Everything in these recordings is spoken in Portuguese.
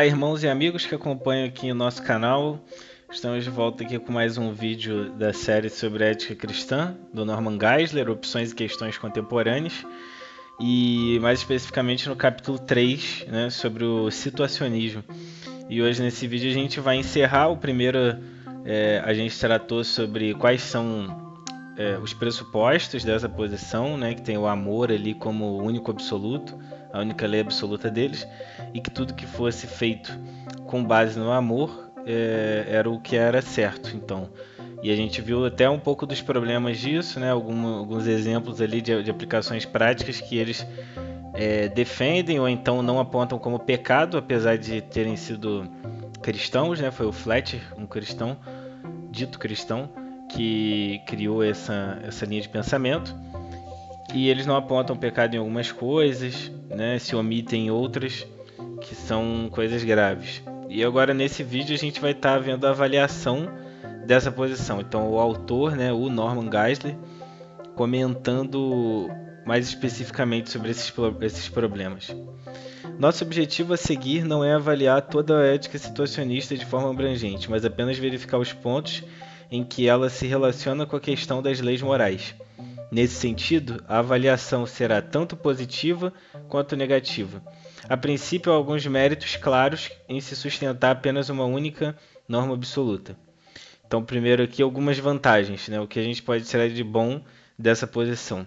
Olá, irmãos e amigos que acompanham aqui o nosso canal. Estamos de volta aqui com mais um vídeo da série sobre ética cristã, do Norman Geisler, opções e questões contemporâneas. E mais especificamente no capítulo 3, né, sobre o situacionismo. E hoje nesse vídeo a gente vai encerrar o primeiro. A gente tratou sobre quais são os pressupostos dessa posição, né, que tem o amor ali como o único absoluto, a única lei absoluta deles, e que tudo que fosse feito com base no amor era o que era certo. Então, e a gente viu até um pouco dos problemas disso, né, alguns exemplos ali de aplicações práticas que eles defendem ou então não apontam como pecado, apesar de terem sido cristãos, né? Foi o Fletcher, um cristão, dito cristão, que criou essa linha de pensamento. E eles não apontam pecado em algumas coisas, né? Se omitem outras, que são coisas graves. E agora nesse vídeo a gente vai estar vendo a avaliação dessa posição. Então o autor, né, o Norman Geisler, comentando mais especificamente sobre esses problemas. Nosso objetivo a seguir não é avaliar toda a ética situacionista de forma abrangente, mas apenas verificar os pontos em que ela se relaciona com a questão das leis morais. Nesse sentido, a avaliação será tanto positiva quanto negativa. A princípio, há alguns méritos claros em se sustentar apenas uma única norma absoluta. Então, primeiro aqui, algumas vantagens, né? O que a gente pode tirar de bom dessa posição.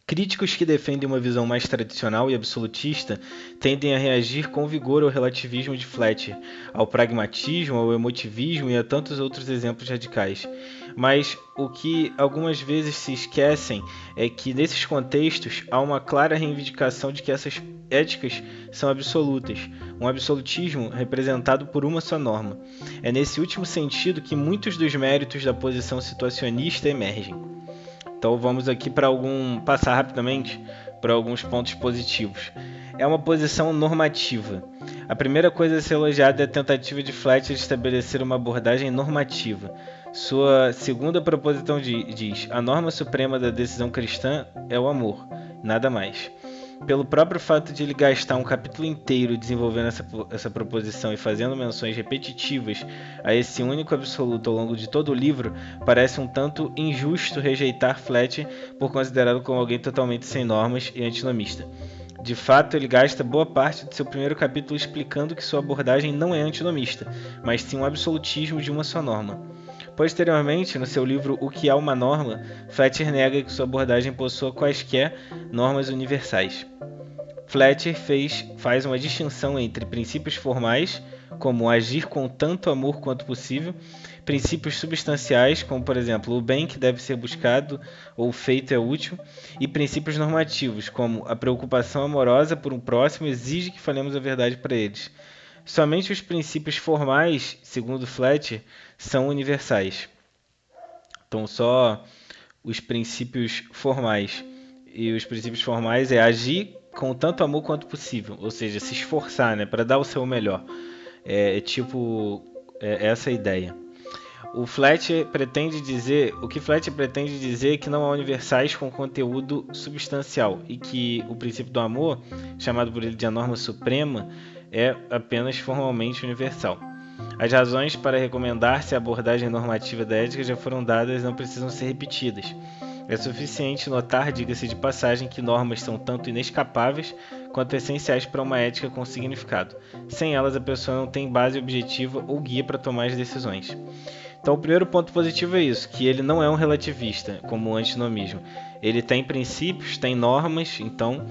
Críticos que defendem uma visão mais tradicional e absolutista tendem a reagir com vigor ao relativismo de Fletcher, ao pragmatismo, ao emotivismo e a tantos outros exemplos radicais. Mas o que algumas vezes se esquecem é que nesses contextos há uma clara reivindicação de que essas éticas são absolutas, um absolutismo representado por uma só norma. É nesse último sentido que muitos dos méritos da posição situacionista emergem. Então vamos aqui passar rapidamente para alguns pontos positivos. É uma posição normativa. A primeira coisa a ser elogiada é a tentativa de Fletcher de estabelecer uma abordagem normativa. Sua segunda proposição diz: a norma suprema da decisão cristã é o amor, nada mais. Pelo próprio fato de ele gastar um capítulo inteiro desenvolvendo essa proposição e fazendo menções repetitivas a esse único absoluto ao longo de todo o livro, parece um tanto injusto rejeitar Fletcher por considerá-lo como alguém totalmente sem normas e antinomista. De fato, ele gasta boa parte de seu primeiro capítulo explicando que sua abordagem não é antinomista, mas sim um absolutismo de uma só norma. Posteriormente, no seu livro O que é uma norma, Fletcher nega que sua abordagem possua quaisquer normas universais. Fletcher faz uma distinção entre princípios formais, como agir com tanto amor quanto possível, princípios substanciais, como por exemplo o bem que deve ser buscado ou o feito é útil, e princípios normativos, como a preocupação amorosa por um próximo exige que falemos a verdade para eles. Somente os princípios formais, segundo Fletcher, são universais. Então só os princípios formais. E os princípios formais é agir com tanto amor quanto possível, ou seja, se esforçar, né, para dar o seu melhor. Essa a ideia. O que Fletcher pretende dizer é que não há universais com conteúdo substancial e que o princípio do amor, chamado por ele de a norma suprema, é apenas formalmente universal. As razões para recomendar-se a abordagem normativa da ética já foram dadas e não precisam ser repetidas. É suficiente notar, diga-se de passagem, que normas são tanto inescapáveis quanto essenciais para uma ética com significado. Sem elas, a pessoa não tem base objetiva ou guia para tomar as decisões. Então, o primeiro ponto positivo é isso, que ele não é um relativista, como o antinomismo. Ele tem princípios, tem normas, então,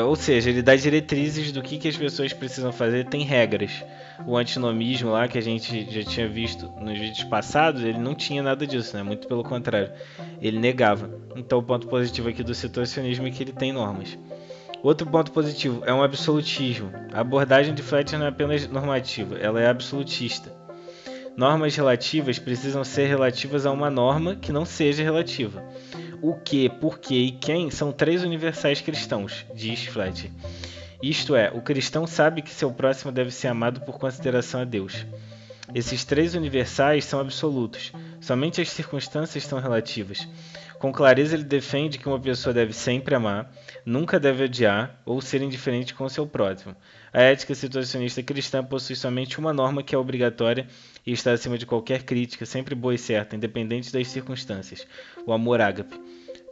ou seja, ele dá diretrizes do que as pessoas precisam fazer, tem regras. O antinomismo lá, que a gente já tinha visto nos vídeos passados, ele não tinha nada disso, né? Muito pelo contrário, ele negava. Então, o ponto positivo aqui do situacionismo é que ele tem normas. Outro ponto positivo é um absolutismo. A abordagem de Fletcher não é apenas normativa, ela é absolutista. Normas relativas precisam ser relativas a uma norma que não seja relativa. O que, por que e quem são três universais cristãos, diz Fletcher. Isto é, o cristão sabe que seu próximo deve ser amado por consideração a Deus. Esses três universais são absolutos. Somente as circunstâncias são relativas. Com clareza ele defende que uma pessoa deve sempre amar, nunca deve odiar ou ser indiferente com seu próximo. A ética situacionista cristã possui somente uma norma que é obrigatória e está acima de qualquer crítica, sempre boa e certa, independente das circunstâncias: o amor ágape.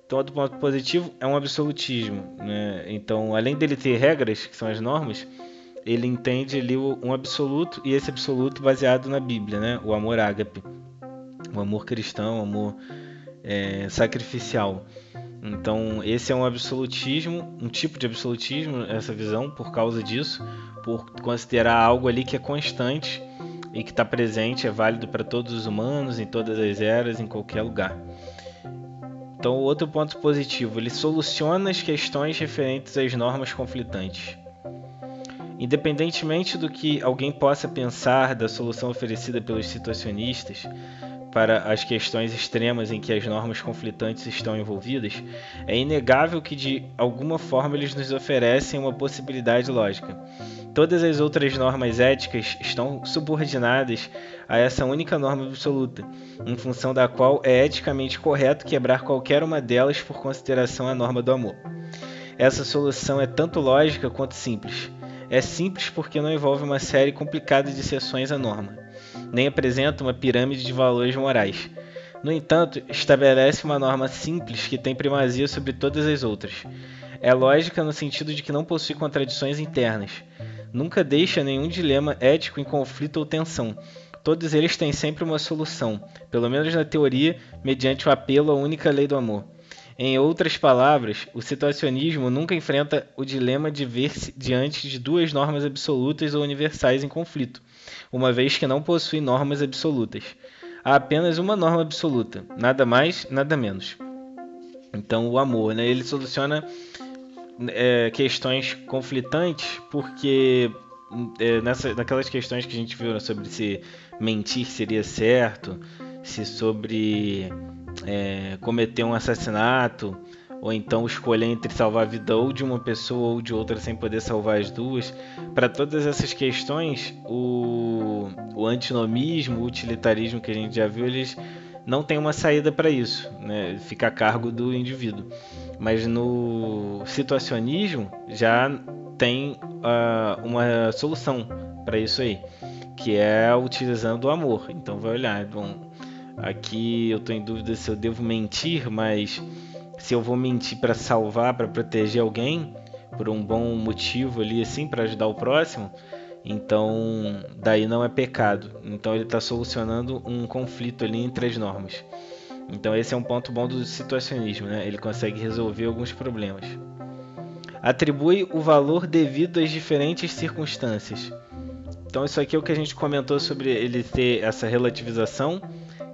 Então, outro ponto positivo é um absolutismo, né? Então, além dele ter regras, que são as normas, ele entende ali um absoluto, e esse absoluto baseado na Bíblia, né? O amor ágape, o amor cristão, o amor sacrificial. Então, esse é um absolutismo, um tipo de absolutismo, essa visão, por causa disso, por considerar algo ali que é constante e que está presente, é válido para todos os humanos, em todas as eras, em qualquer lugar. Então, outro ponto positivo, ele soluciona as questões referentes às normas conflitantes. Independentemente do que alguém possa pensar da solução oferecida pelos situacionistas para as questões extremas em que as normas conflitantes estão envolvidas, é inegável que de alguma forma eles nos oferecem uma possibilidade lógica. Todas as outras normas éticas estão subordinadas a essa única norma absoluta, em função da qual é eticamente correto quebrar qualquer uma delas por consideração à norma do amor. Essa solução é tanto lógica quanto simples. É simples porque não envolve uma série complicada de seções à norma, nem apresenta uma pirâmide de valores morais. No entanto, estabelece uma norma simples que tem primazia sobre todas as outras. É lógica no sentido de que não possui contradições internas. Nunca deixa nenhum dilema ético em conflito ou tensão. Todos eles têm sempre uma solução, pelo menos na teoria, mediante o apelo à única lei do amor. Em outras palavras, o situacionismo nunca enfrenta o dilema de ver-se diante de duas normas absolutas ou universais em conflito, uma vez que não possui normas absolutas. Há apenas uma norma absoluta, nada mais, nada menos. Então, o amor, né, ele soluciona questões conflitantes porque naquelas questões que a gente viu, né, sobre se mentir seria certo, se sobre cometer um assassinato, ou então escolher entre salvar a vida ou de uma pessoa ou de outra sem poder salvar as duas. Para todas essas questões, o antinomismo, o utilitarismo que a gente já viu, eles não têm uma saída para isso, né? Fica a cargo do indivíduo. Mas no situacionismo já tem uma solução para isso aí, que é utilizando o amor. Então vai olhar, bom, aqui eu estou em dúvida se eu devo mentir, mas se eu vou mentir para salvar, para proteger alguém, por um bom motivo ali assim, para ajudar o próximo, então daí não é pecado. Então ele está solucionando um conflito ali entre as normas. Então esse é um ponto bom do situacionismo, né? Ele consegue resolver alguns problemas. Atribui o valor devido às diferentes circunstâncias. Então isso aqui é o que a gente comentou sobre ele ter essa relativização,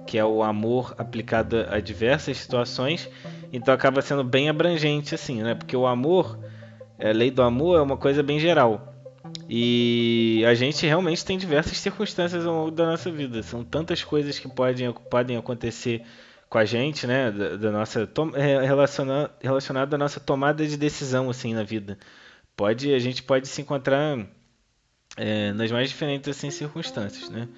que é o amor aplicado a diversas situações. Então acaba sendo bem abrangente assim, né? Porque o amor, a lei do amor é uma coisa bem geral. E a gente realmente tem diversas circunstâncias ao longo da nossa vida. São tantas coisas que podem acontecer com a gente, né? Da nossa relacionado à nossa tomada de decisão assim na vida. A gente pode se encontrar nas mais diferentes assim, circunstâncias, né?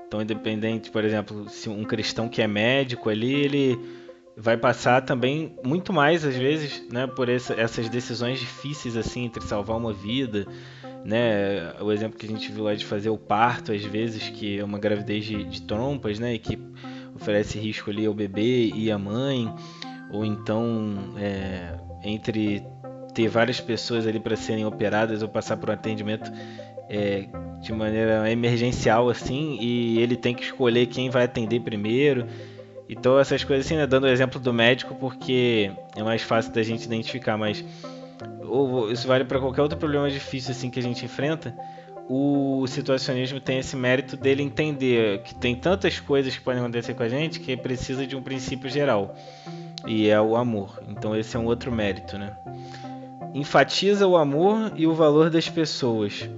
Então, independente, por exemplo, se um cristão que é médico ali, ele vai passar também muito mais às vezes, né, por essas decisões difíceis assim entre salvar uma vida, né? O exemplo que a gente viu lá de fazer o parto às vezes, que é uma gravidez de trompas, né, e que oferece risco ali ao bebê e à mãe, ou então entre ter várias pessoas ali para serem operadas ou passar por um atendimento de maneira emergencial assim, e ele tem que escolher quem vai atender primeiro. Então essas coisas assim, né, dando o exemplo do médico porque é mais fácil da gente identificar, mas isso vale para qualquer outro problema difícil assim que a gente enfrenta. O situacionismo tem esse mérito dele entender que tem tantas coisas que podem acontecer com a gente que precisa de um princípio geral, e é o amor. Então esse é um outro mérito, né? Enfatiza o amor e o valor das pessoas.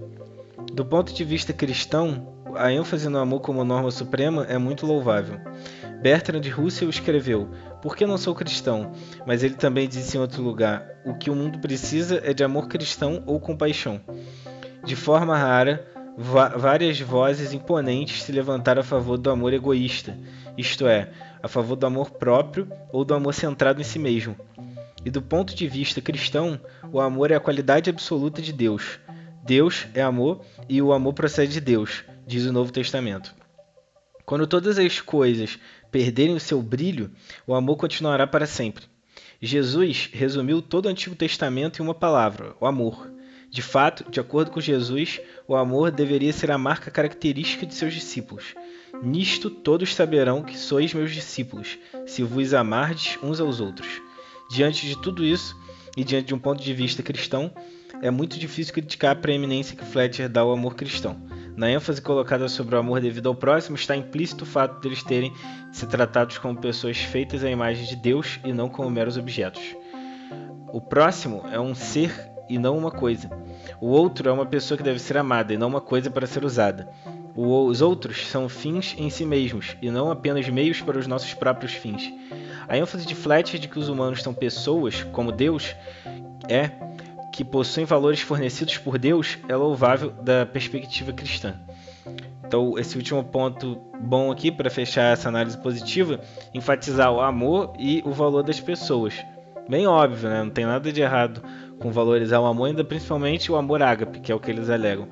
Do ponto de vista cristão, a ênfase no amor como norma suprema é muito louvável. Bertrand Russell escreveu: "Por que não sou cristão?", mas ele também disse em outro lugar: "O que o mundo precisa é de amor cristão ou compaixão." De forma rara, várias vozes imponentes se levantaram a favor do amor egoísta, isto é, a favor do amor próprio ou do amor centrado em si mesmo. E do ponto de vista cristão, o amor é a qualidade absoluta de Deus. Deus é amor e o amor procede de Deus, diz o Novo Testamento. Quando todas as coisas perderem o seu brilho, o amor continuará para sempre. Jesus resumiu todo o Antigo Testamento em uma palavra, o amor. De fato, de acordo com Jesus, o amor deveria ser a marca característica de seus discípulos. Nisto todos saberão que sois meus discípulos, se vos amardes uns aos outros. Diante de tudo isso, e diante de um ponto de vista cristão, é muito difícil criticar a preeminência que Fletcher dá ao amor cristão. Na ênfase colocada sobre o amor devido ao próximo, está implícito o fato de eles terem se tratados como pessoas feitas à imagem de Deus e não como meros objetos. O próximo é um ser e não uma coisa. O outro é uma pessoa que deve ser amada e não uma coisa para ser usada. Os outros são fins em si mesmos e não apenas meios para os nossos próprios fins. A ênfase de Fletcher de que os humanos são pessoas, como Deus, que possuem valores fornecidos por Deus, é louvável da perspectiva cristã. Então, esse último ponto bom aqui, para fechar essa análise positiva, enfatizar o amor e o valor das pessoas. Bem óbvio, né? Não tem nada de errado com valorizar o amor, ainda principalmente o amor ágape, que é o que eles alegam,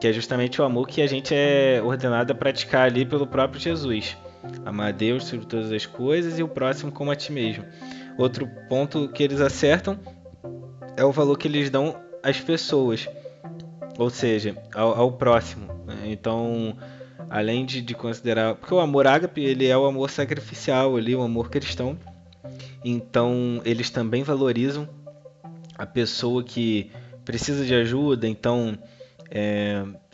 que é justamente o amor que a gente é ordenado a praticar ali pelo próprio Jesus. Amar a Deus sobre todas as coisas e o próximo como a ti mesmo. Outro ponto que eles acertam é o valor que eles dão às pessoas, ou seja, ao próximo. Então, além de considerar... Porque o amor ágape, ele é o amor sacrificial, ali, o amor cristão. Então, eles também valorizam a pessoa que precisa de ajuda. Então,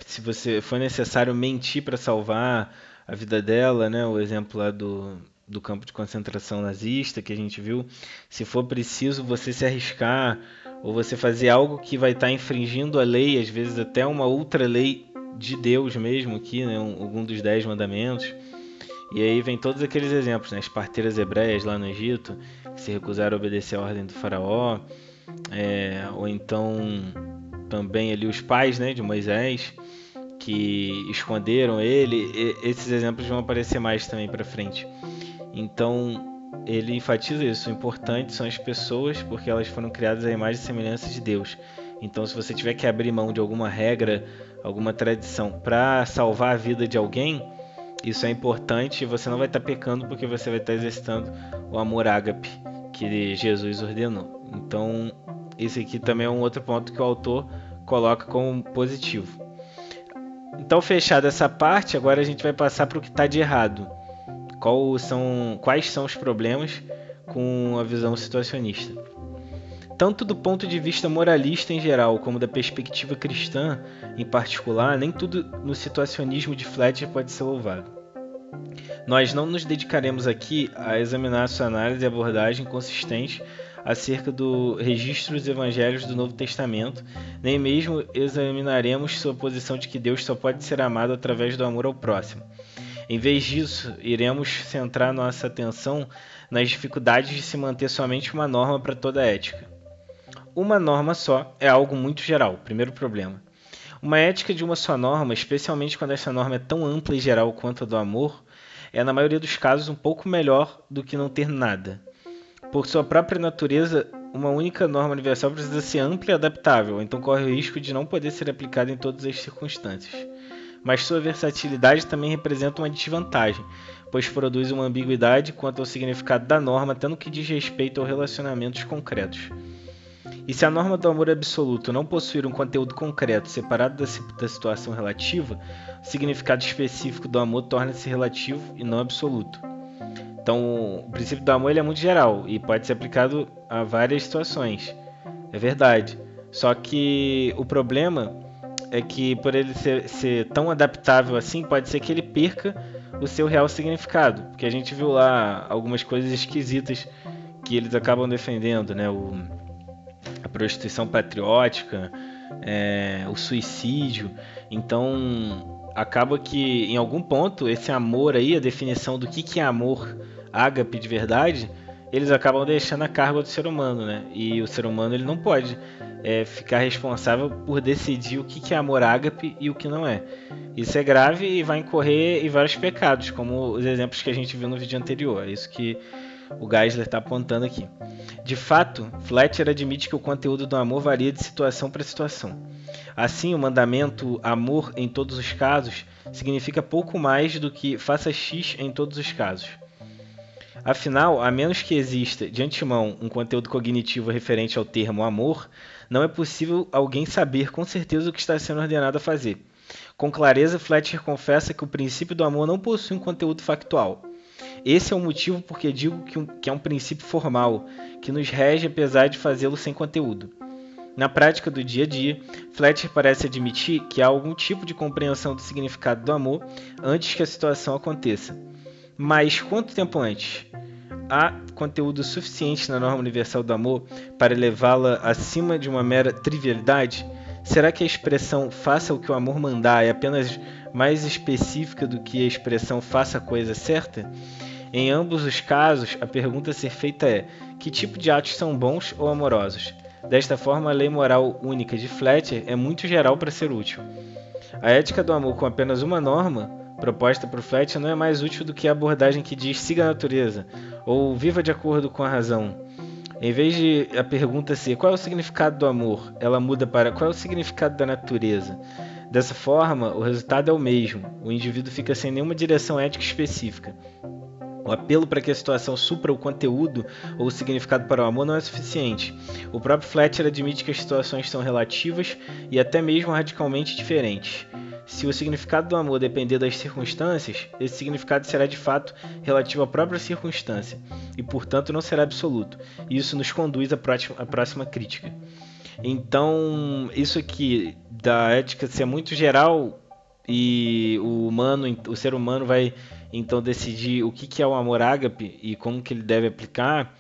se você for necessário mentir para salvar a vida dela, né? O exemplo lá do campo de concentração nazista que a gente viu. Se for preciso você se arriscar ou você fazer algo que vai estar infringindo a lei, às vezes até uma outra lei de Deus mesmo aqui, né? Algum dos 10 mandamentos. E aí vem todos aqueles exemplos, né? As parteiras hebreias lá no Egito, que se recusaram a obedecer a ordem do faraó, ou então também ali os pais, né, de Moisés, que esconderam ele. Esses exemplos vão aparecer mais também para frente. Então ele enfatiza isso, o importante são as pessoas, porque elas foram criadas à imagem e semelhança de Deus. Então se você tiver que abrir mão de alguma regra, alguma tradição para salvar a vida de alguém, isso é importante e você não vai estar pecando, porque você vai estar exercitando o amor ágape que Jesus ordenou. Então esse aqui também é um outro ponto que o autor coloca como positivo. Então, fechada essa parte, agora a gente vai passar para o que está de errado. Quais são os problemas com a visão situacionista? Tanto do ponto de vista moralista em geral, como da perspectiva cristã em particular, nem tudo no situacionismo de Fletcher pode ser louvado. Nós não nos dedicaremos aqui a examinar sua análise e abordagem consistente acerca do registro dos evangelhos do Novo Testamento, nem mesmo examinaremos sua posição de que Deus só pode ser amado através do amor ao próximo. Em vez disso, iremos centrar nossa atenção nas dificuldades de se manter somente uma norma para toda a ética. Uma norma só é algo muito geral, primeiro problema. Uma ética de uma só norma, especialmente quando essa norma é tão ampla e geral quanto a do amor, é na maioria dos casos um pouco melhor do que não ter nada. Por sua própria natureza, uma única norma universal precisa ser ampla e adaptável, então corre o risco de não poder ser aplicada em todas as circunstâncias. Mas sua versatilidade também representa uma desvantagem, pois produz uma ambiguidade quanto ao significado da norma, tendo que diz respeito aos relacionamentos concretos. E se a norma do amor absoluto não possuir um conteúdo concreto separado da situação relativa, o significado específico do amor torna-se relativo e não absoluto. Então, o princípio do amor ele é muito geral e pode ser aplicado a várias situações. É verdade. Só que o problema é que, por ele ser tão adaptável assim, pode ser que ele perca o seu real significado. Porque a gente viu lá algumas coisas esquisitas que eles acabam defendendo, né? A prostituição patriótica, o suicídio. Então, acaba que, em algum ponto, esse amor aí, a definição do que é amor ágape de verdade, eles acabam deixando a cargo do ser humano, né? E o ser humano ele não pode ficar responsável por decidir o que é amor ágape e o que não é. Isso é grave e vai incorrer em vários pecados, como os exemplos que a gente viu no vídeo anterior. É isso que o Geisler está apontando aqui. De fato, Fletcher admite que o conteúdo do amor varia de situação para situação. Assim, o mandamento amor em todos os casos significa pouco mais do que faça X em todos os casos. Afinal, a menos que exista de antemão um conteúdo cognitivo referente ao termo amor, não é possível alguém saber com certeza o que está sendo ordenado a fazer. Com clareza, Fletcher confessa que o princípio do amor não possui um conteúdo factual. Esse é o motivo porque digo que é um princípio formal, que nos rege apesar de fazê-lo sem conteúdo. Na prática do dia a dia, Fletcher parece admitir que há algum tipo de compreensão do significado do amor antes que a situação aconteça. Mas quanto tempo antes? Há conteúdo suficiente na norma universal do amor para elevá-la acima de uma mera trivialidade? Será que a expressão faça o que o amor mandar é apenas mais específica do que a expressão faça a coisa certa? Em ambos os casos, a pergunta a ser feita é: que tipo de atos são bons ou amorosos? Desta forma, a lei moral única de Fletcher é muito geral para ser útil. A ética do amor com apenas uma norma proposta por Fletcher não é mais útil do que a abordagem que diz siga a natureza ou viva de acordo com a razão. Em vez de a pergunta ser qual é o significado do amor, ela muda para qual é o significado da natureza. Dessa forma, o resultado é o mesmo. O indivíduo fica sem nenhuma direção ética específica. O apelo para que a situação supra o conteúdo ou o significado para o amor não é suficiente. O próprio Fletcher admite que as situações são relativas e até mesmo radicalmente diferentes. Se o significado do amor depender das circunstâncias, esse significado será de fato relativo à própria circunstância e, portanto, não será absoluto. E isso nos conduz à próxima crítica. Então, isso aqui da ética ser muito geral e o ser humano vai então decidir o que é o amor ágape e como que ele deve aplicar,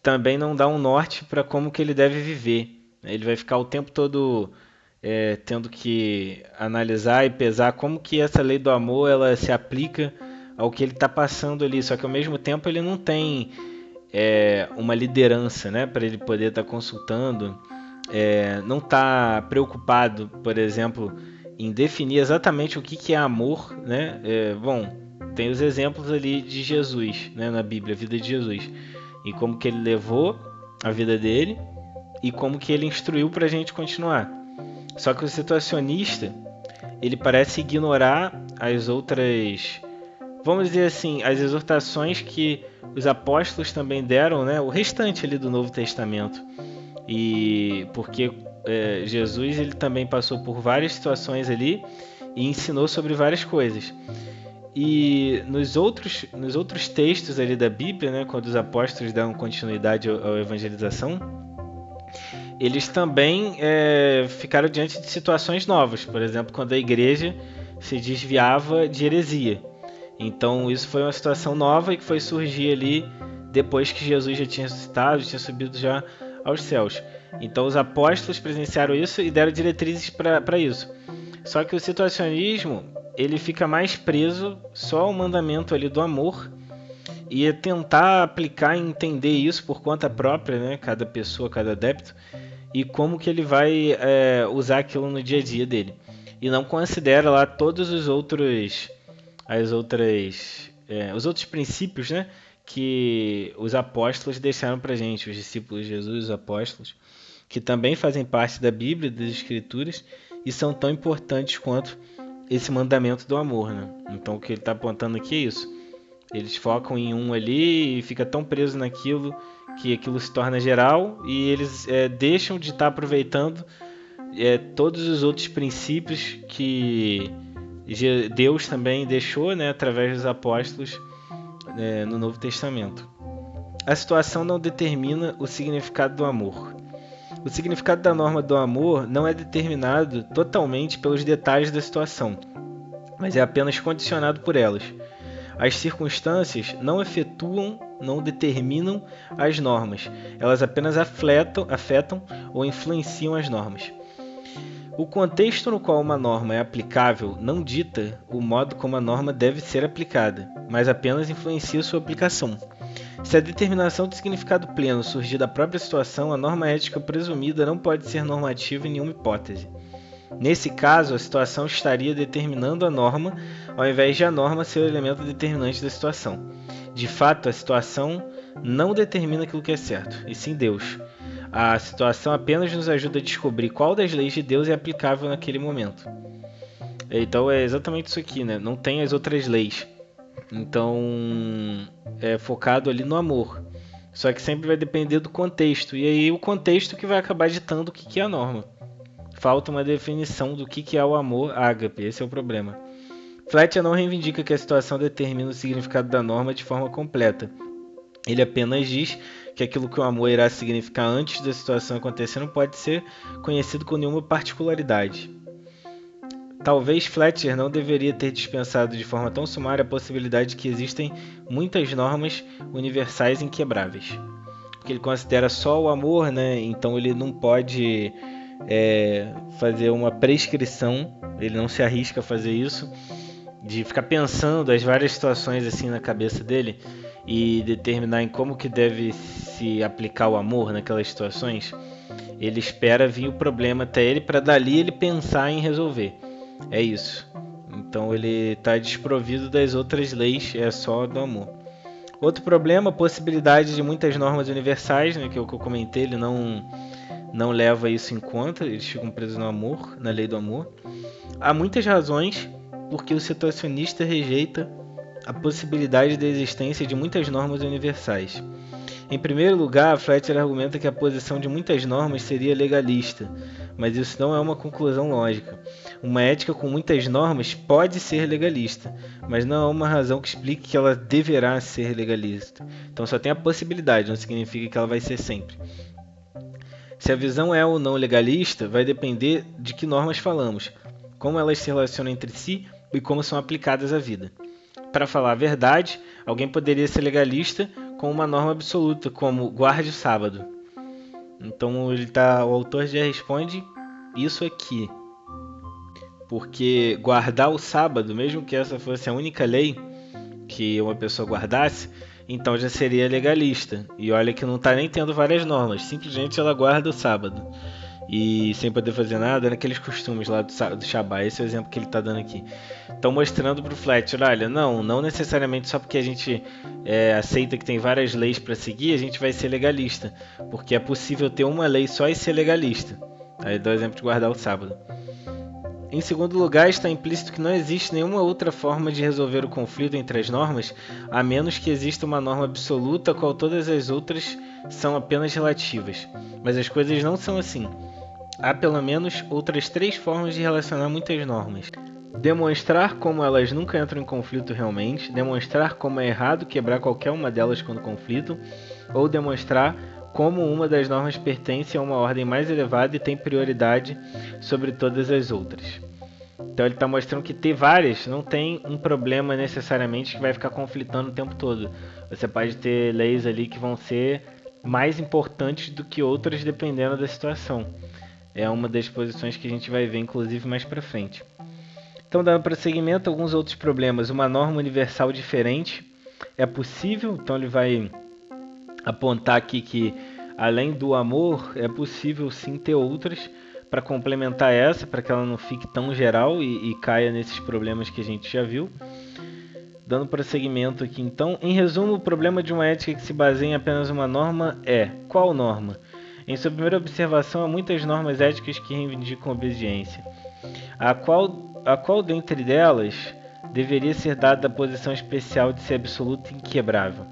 também não dá um norte para como que ele deve viver. Ele vai ficar o tempo todo tendo que analisar e pesar como que essa lei do amor ela se aplica ao que ele está passando ali, só que ao mesmo tempo ele não tem uma liderança, né, para ele poder estar consultando, não está preocupado, por exemplo, em definir exatamente o que é amor, né? Tem os exemplos ali de Jesus, né, na Bíblia, a vida de Jesus, e como que ele levou a vida dele e como que ele instruiu para a gente continuar. Só que o situacionista, ele parece ignorar as outras, vamos dizer assim, as exortações que os apóstolos também deram, né, o restante ali do Novo Testamento. E porque Jesus ele também passou por várias situações ali e ensinou sobre várias coisas. E nos outros textos ali da Bíblia, né, quando os apóstolos dão continuidade à evangelização, eles também ficaram diante de situações novas. Por exemplo, quando a igreja se desviava de heresia. Então isso foi uma situação nova e que foi surgir ali depois que Jesus já tinha ressuscitado, já tinha subido já aos céus. Então os apóstolos presenciaram isso e deram diretrizes para isso. Só que o situacionismo ele fica mais preso só ao mandamento ali do amor e tentar aplicar e entender isso por conta própria, né? Cada pessoa, cada adepto, e como que ele vai usar aquilo no dia a dia dele. E não considera lá todos os outros princípios, né, que os apóstolos deixaram para gente, os discípulos de Jesus, os apóstolos, que também fazem parte da Bíblia, das Escrituras, e são tão importantes quanto esse mandamento do amor, né? Então o que ele está apontando aqui é isso. Eles focam em um ali e fica tão preso naquilo que aquilo se torna geral e eles deixam de estar aproveitando todos os outros princípios que Deus também deixou, né, através dos apóstolos no Novo Testamento. A situação não determina o significado do amor. O significado da norma do amor não é determinado totalmente pelos detalhes da situação, mas é apenas condicionado por elas. As circunstâncias não efetuam, não determinam as normas, elas apenas afetam ou influenciam as normas. O contexto no qual uma norma é aplicável não dita o modo como a norma deve ser aplicada, mas apenas influencia sua aplicação. Se a determinação de significado pleno surgir da própria situação, a norma ética presumida não pode ser normativa em nenhuma hipótese. Nesse caso, a situação estaria determinando a norma, ao invés de a norma ser o elemento determinante da situação. De fato, a situação não determina aquilo que é certo, e sim Deus. A situação apenas nos ajuda a descobrir qual das leis de Deus é aplicável naquele momento. Então é exatamente isso aqui, né? Não tem as outras leis. Então é focado ali no amor. Só que sempre vai depender do contexto. E aí o contexto que vai acabar ditando o que é a norma. Falta uma definição do que é o amor ágape. Esse é o problema. Fletcher não reivindica que a situação determina o significado da norma de forma completa. Ele apenas diz que aquilo que o amor irá significar antes da situação acontecer não pode ser conhecido com nenhuma particularidade. Talvez Fletcher não deveria ter dispensado de forma tão sumária a possibilidade de que existem muitas normas universais inquebráveis. Porque ele considera só o amor, né? Então ele não pode fazer uma prescrição, ele não se arrisca a fazer isso, de ficar pensando as várias situações assim na cabeça dele e determinar em como que deve se aplicar o amor naquelas situações. Ele espera vir o problema até ele para dali ele pensar em resolver. É isso. Então ele está desprovido das outras leis, é só do amor. Outro problema, a possibilidade de muitas normas universais, né, que é o que eu comentei, ele não leva isso em conta, eles ficam presos no amor, na lei do amor. Há muitas razões porque o situacionista rejeita a possibilidade da existência de muitas normas universais. Em primeiro lugar, Fletcher argumenta que a posição de muitas normas seria legalista, mas isso não é uma conclusão lógica. Uma ética com muitas normas pode ser legalista, mas não há uma razão que explique que ela deverá ser legalista. Então só tem a possibilidade, não significa que ela vai ser sempre. Se a visão é ou não legalista, vai depender de que normas falamos, como elas se relacionam entre si e como são aplicadas à vida. Para falar a verdade, alguém poderia ser legalista com uma norma absoluta, como guarde o sábado. Então o autor já responde isso aqui. Porque guardar o sábado, mesmo que essa fosse a única lei que uma pessoa guardasse, então já seria legalista. E olha que não está nem tendo várias normas, simplesmente ela guarda o sábado. E sem poder fazer nada, naqueles costumes lá do Shabbat. Esse é o exemplo que ele está dando aqui. Estão mostrando para o Fletcher, olha, não necessariamente só porque a gente aceita que tem várias leis para seguir, a gente vai ser legalista. Porque é possível ter uma lei só e ser legalista. Aí dá o exemplo de guardar o sábado. Em segundo lugar, está implícito que não existe nenhuma outra forma de resolver o conflito entre as normas, a menos que exista uma norma absoluta, a qual todas as outras são apenas relativas. Mas as coisas não são assim. Há pelo menos outras 3 formas de relacionar muitas normas. Demonstrar como elas nunca entram em conflito realmente, demonstrar como é errado quebrar qualquer uma delas quando conflitam, ou demonstrar como uma das normas pertence a uma ordem mais elevada e tem prioridade sobre todas as outras. Então ele está mostrando que ter várias não tem um problema necessariamente que vai ficar conflitando o tempo todo. Você pode ter leis ali que vão ser mais importantes do que outras dependendo da situação. É uma das posições que a gente vai ver, inclusive, mais para frente. Então, dando prosseguimento, alguns outros problemas. Uma norma universal diferente é possível. Então, ele vai apontar aqui que, além do amor, é possível sim ter outras para complementar essa, para que ela não fique tão geral e caia nesses problemas que a gente já viu. Dando prosseguimento aqui, então. Em resumo, o problema de uma ética que se baseia em apenas uma norma é: qual norma? Em sua primeira observação, há muitas normas éticas que reivindicam obediência. A qual dentre delas deveria ser dada a posição especial de ser absoluta e inquebrável?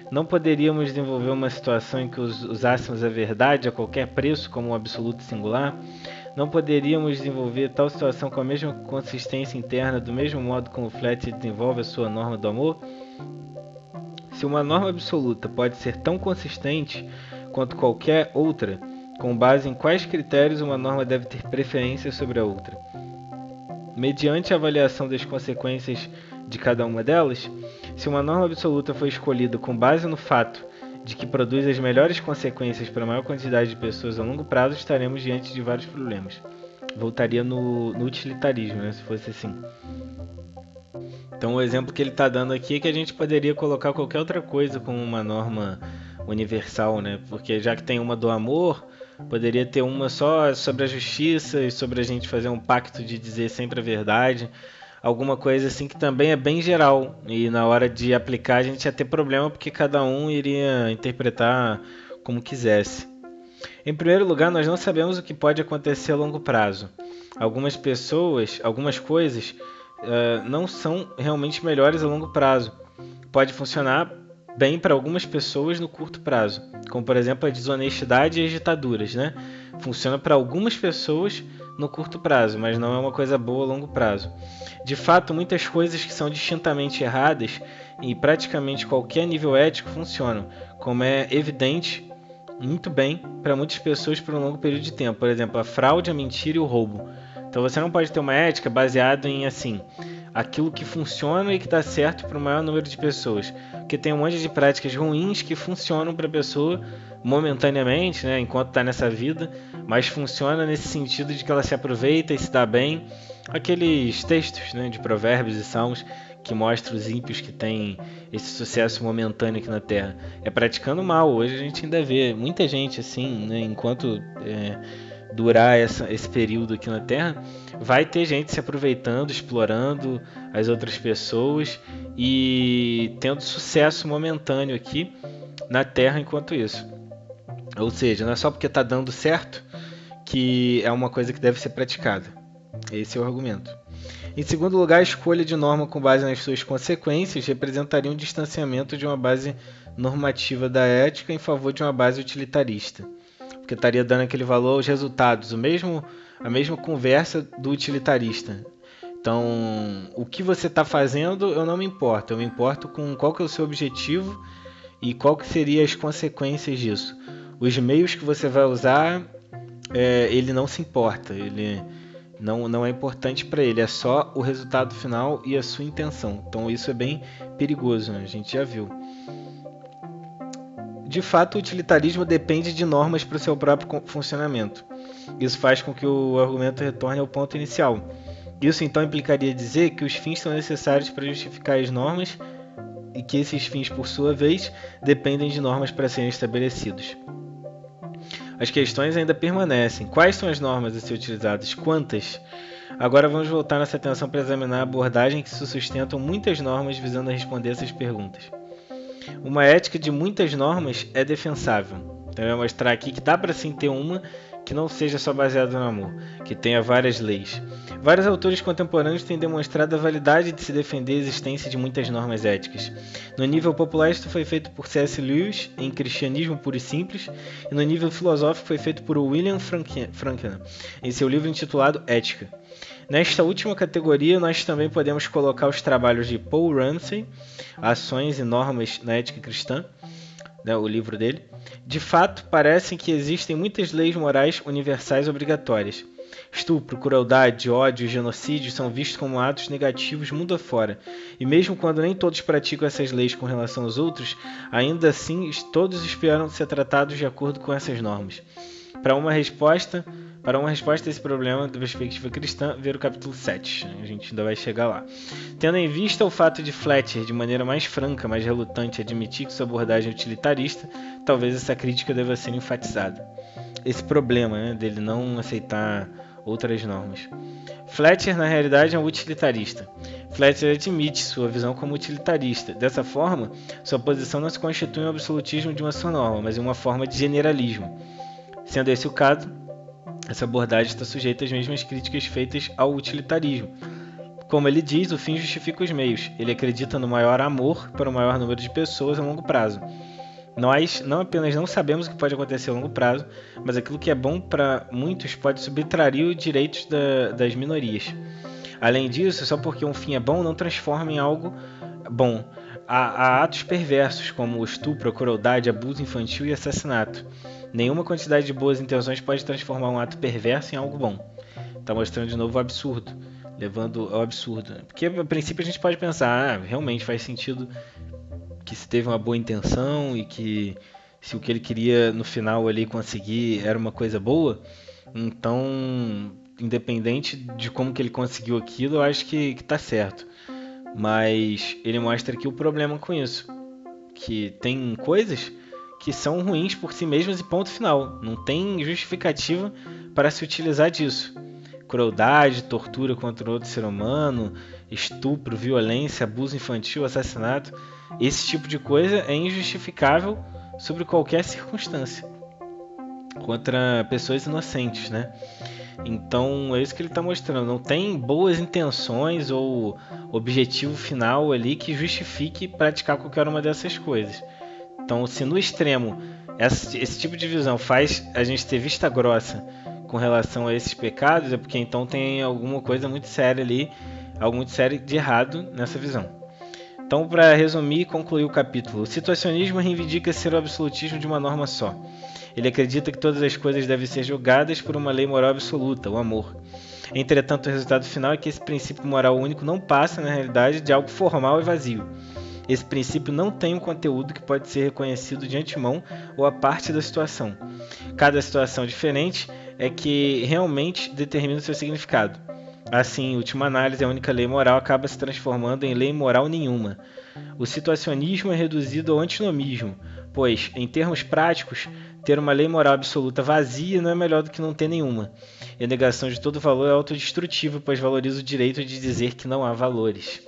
Não poderíamos desenvolver uma situação em que usássemos a verdade a qualquer preço como um absoluto singular? Não poderíamos desenvolver tal situação com a mesma consistência interna, do mesmo modo como Fletcher desenvolve a sua norma do amor? Se uma norma absoluta pode ser tão consistente quanto qualquer outra, com base em quais critérios uma norma deve ter preferência sobre a outra? Mediante a avaliação das consequências de cada uma delas, se uma norma absoluta foi escolhida com base no fato de que produz as melhores consequências para a maior quantidade de pessoas a longo prazo, estaremos diante de vários problemas. voltaria no utilitarismo, né, se fosse assim. Então o exemplo que ele está dando aqui é que a gente poderia colocar qualquer outra coisa como uma norma universal, né? Porque já que tem uma do amor, poderia ter uma só sobre a justiça e sobre a gente fazer um pacto de dizer sempre a verdade. Alguma coisa assim que também é bem geral. E na hora de aplicar a gente ia ter problema porque cada um iria interpretar como quisesse. Em primeiro lugar, nós não sabemos o que pode acontecer a longo prazo. Algumas coisas não são realmente melhores a longo prazo. Pode funcionar bem para algumas pessoas no curto prazo, como por exemplo a desonestidade e as ditaduras, né? Funciona para algumas pessoas no curto prazo, mas não é uma coisa boa a longo prazo. De fato, muitas coisas que são distintamente erradas em praticamente qualquer nível ético funcionam, como é evidente muito bem para muitas pessoas por um longo período de tempo. Por exemplo, a fraude, a mentira e o roubo. Então você não pode ter uma ética baseada em assim, aquilo que funciona e que dá certo para o maior número de pessoas. Porque tem um monte de práticas ruins que funcionam para a pessoa momentaneamente, né, enquanto está nessa vida, mas funciona nesse sentido de que ela se aproveita e se dá bem. Aqueles textos, né, de provérbios e salmos que mostram os ímpios que têm esse sucesso momentâneo aqui na Terra. É praticando mal. Hoje a gente ainda vê muita gente assim, né, enquanto durar esse período aqui na Terra, vai ter gente se aproveitando, explorando as outras pessoas e tendo sucesso momentâneo aqui na Terra enquanto isso. Ou seja, não é só porque está dando certo que é uma coisa que deve ser praticada. Esse é o argumento. Em segundo lugar, a escolha de norma com base nas suas consequências representaria um distanciamento de uma base normativa da ética em favor de uma base utilitarista, porque estaria dando aquele valor aos resultados, a mesma conversa do utilitarista. Então, o que você está fazendo, eu não me importo. Eu me importo com qual que é o seu objetivo e qual que seriam as consequências disso. Os meios que você vai usar, ele não se importa. Ele não é importante para ele. É só o resultado final e a sua intenção. Então, isso é bem perigoso, né? A gente já viu. De fato, o utilitarismo depende de normas para o seu próprio funcionamento. Isso faz com que o argumento retorne ao ponto inicial. Isso então implicaria dizer que os fins são necessários para justificar as normas e que esses fins, por sua vez, dependem de normas para serem estabelecidos. As questões ainda permanecem. Quais são as normas a ser utilizadas? Quantas? Agora vamos voltar nossa atenção para examinar a abordagem que se sustentam muitas normas visando a responder essas perguntas. Uma ética de muitas normas é defensável. Então eu vou mostrar aqui que dá para sim ter uma que não seja só baseada no amor, que tenha várias leis. Vários autores contemporâneos têm demonstrado a validade de se defender a existência de muitas normas éticas. No nível popular, isto foi feito por C.S. Lewis em Cristianismo Puro e Simples, e no nível filosófico foi feito por William Franklin em seu livro intitulado Ética. Nesta última categoria, nós também podemos colocar os trabalhos de Paul Ramsey, Ações e Normas na Ética Cristã, né, o livro dele. De fato, parece que existem muitas leis morais universais obrigatórias. Estupro, crueldade, ódio e genocídio são vistos como atos negativos mundo afora. E mesmo quando nem todos praticam essas leis com relação aos outros, ainda assim todos esperam ser tratados de acordo com essas normas. Para uma resposta a esse problema da perspectiva cristã, ver o capítulo 7. A gente ainda vai chegar lá. Tendo em vista o fato de Fletcher, de maneira mais franca, mais relutante, admitir que sua abordagem é utilitarista, talvez essa crítica deva ser enfatizada. Esse problema, né, dele não aceitar outras normas. Fletcher, na realidade, é um utilitarista. Fletcher admite sua visão como utilitarista. Dessa forma, sua posição não se constitui um absolutismo de uma só norma, mas em uma forma de generalismo. Sendo esse o caso, essa abordagem está sujeita às mesmas críticas feitas ao utilitarismo. Como ele diz, o fim justifica os meios. Ele acredita no maior amor para o maior número de pessoas a longo prazo. Nós não apenas não sabemos o que pode acontecer a longo prazo, mas aquilo que é bom para muitos pode subtrair os direitos das minorias. Além disso, só porque um fim é bom não transforma em algo bom. Há atos perversos, como o estupro, a crueldade, abuso infantil e assassinato. Nenhuma quantidade de boas intenções pode transformar um ato perverso em algo bom. Está mostrando de novo o absurdo, levando ao absurdo. Porque a princípio a gente pode pensar, realmente faz sentido que se teve uma boa intenção e que se o que ele queria no final ali conseguir era uma coisa boa, então independente de como que ele conseguiu aquilo, eu acho que tá certo. Mas ele mostra aqui o problema com isso, que tem coisas que são ruins por si mesmas e ponto final. Não tem justificativa para se utilizar disso. Crueldade, tortura contra outro ser humano, estupro, violência, abuso infantil, assassinato. Esse tipo de coisa é injustificável sobre qualquer circunstância. Contra pessoas inocentes, né? Então é isso que ele está mostrando. Não tem boas intenções ou objetivo final ali que justifique praticar qualquer uma dessas coisas. Então, se no extremo esse tipo de visão faz a gente ter vista grossa com relação a esses pecados, é porque então tem alguma coisa muito séria ali, algo muito sério de errado nessa visão. Então, para resumir e concluir o capítulo, o situacionismo reivindica ser o absolutismo de uma norma só. Ele acredita que todas as coisas devem ser julgadas por uma lei moral absoluta, o amor. Entretanto, o resultado final é que esse princípio moral único não passa, na realidade, de algo formal e vazio. Esse princípio não tem um conteúdo que pode ser reconhecido de antemão ou a parte da situação. Cada situação diferente é que realmente determina o seu significado. Assim, em última análise, a única lei moral acaba se transformando em lei moral nenhuma. O situacionismo é reduzido ao antinomismo, pois, em termos práticos, ter uma lei moral absoluta vazia não é melhor do que não ter nenhuma. E a negação de todo valor é autodestrutiva, pois valoriza o direito de dizer que não há valores.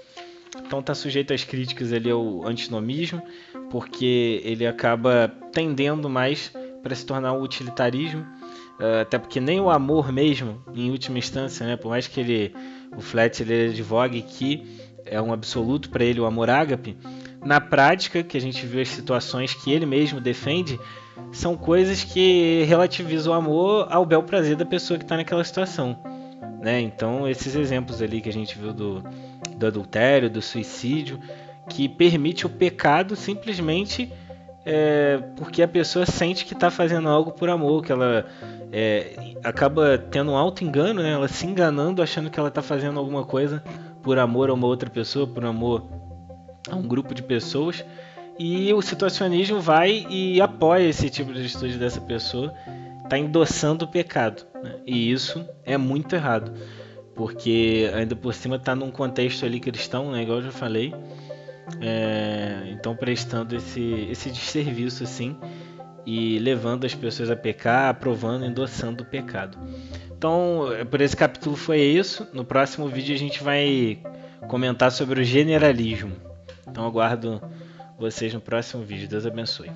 Então está sujeito às críticas ali ao antinomismo, porque ele acaba tendendo mais para se tornar um utilitarismo, até porque nem o amor mesmo, em última instância, né, por mais que o Fletcher ele advogue que é um absoluto para ele o amor ágape, na prática, que a gente viu as situações que ele mesmo defende, são coisas que relativizam o amor ao bel prazer da pessoa que está naquela situação. Né? Então, esses exemplos ali que a gente viu do adultério, do suicídio, que permite o pecado simplesmente porque a pessoa sente que está fazendo algo por amor, que ela acaba tendo um auto-engano, né? Ela se enganando, achando que ela está fazendo alguma coisa por amor a uma outra pessoa, por amor a um grupo de pessoas, e o situacionismo vai e apoia esse tipo de atitude dessa pessoa, está endossando o pecado, né? E isso é muito errado, porque ainda por cima está num contexto ali cristão, né? Igual eu já falei, então prestando esse desserviço assim, e levando as pessoas a pecar, aprovando, endossando o pecado. Então, por esse capítulo foi isso. No próximo vídeo a gente vai comentar sobre o generalismo. Então aguardo vocês no próximo vídeo. Deus abençoe.